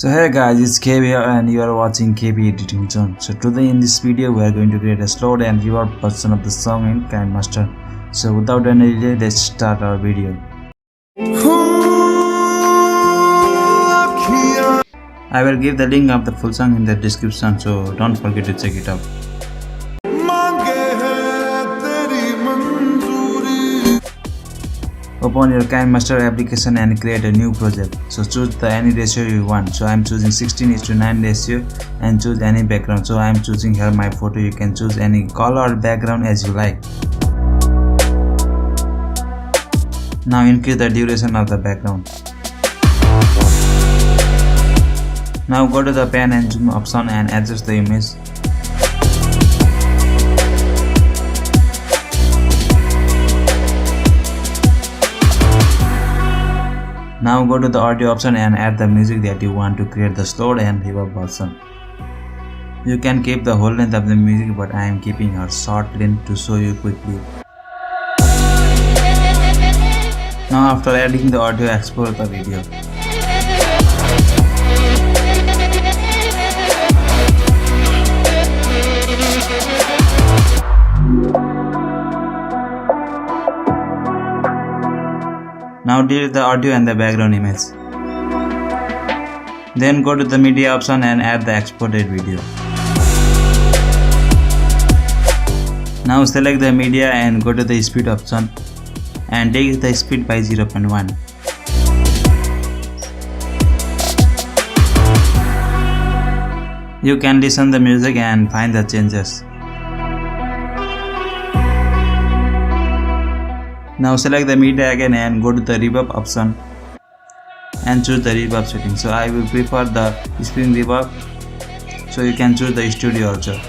So hey guys, it's KB here and you are watching kbeditingzone. So today in this video we are going to create a slowed and reverb version of the song in Kinemaster. So without any delay, let's start our video. I will give the link of the full song in the description, so don't forget to check it out. Open your Kinemaster application and create a new project. So choose the any ratio you want. So I am choosing 16:9 ratio and choose any background. So I am choosing here my photo. You can choose any color or background as you like. Now increase the duration of the background. Now go to the pan and zoom option and adjust the image. Now go to the audio option and add the music that you want to create the slowed and reverb version. You can keep the whole length of the music, but I am keeping a short length to show you quickly. Now after adding the audio, export the video. Now delete the audio and the background image. Then go to the media option and add the exported video. Now select the media and go to the speed option and take the speed by 0.1. You can listen the music and find the changes. Now select the media again and go to the reverb option and choose the reverb setting. So I will prefer the spring reverb, so you can choose the studio also,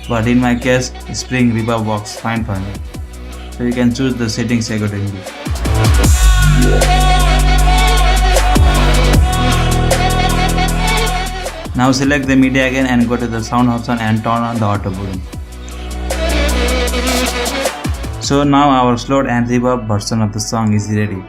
but in my case spring reverb works fine for me, so you can choose the settings accordingly. Now select the media again and go to the sound option and turn on the auto volume. So now our slowed and reverb version of the song is ready.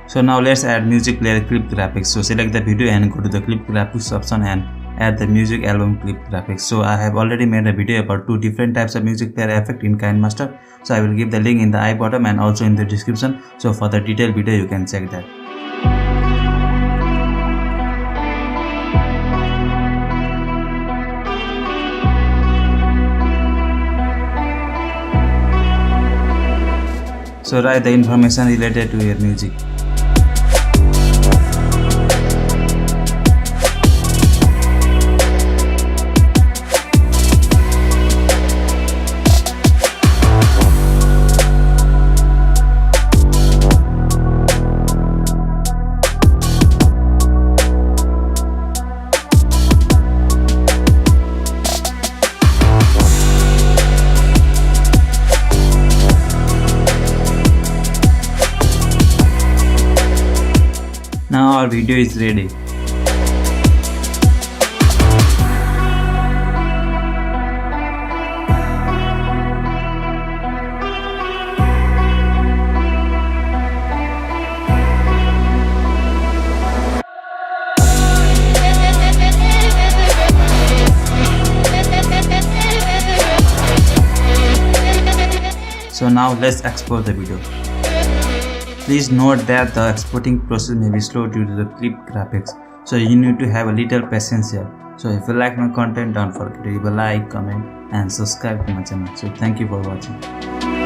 So now let's add music player clip graphics. So select the video and go to the clip graphics option and add the music album clip graphics. So I have already made a video about two different types of music player effect in Kinemaster. So I will give the link in the bottom and also in the description. So for the detailed video you can check that. So write the information related to your music. Now our video is ready. So now let's export the video. Please note that the exporting process may be slow due to the clip graphics, so you need to have a little patience here. So if you like my content, don't forget to leave a like, comment and subscribe to my channel. So thank you for watching.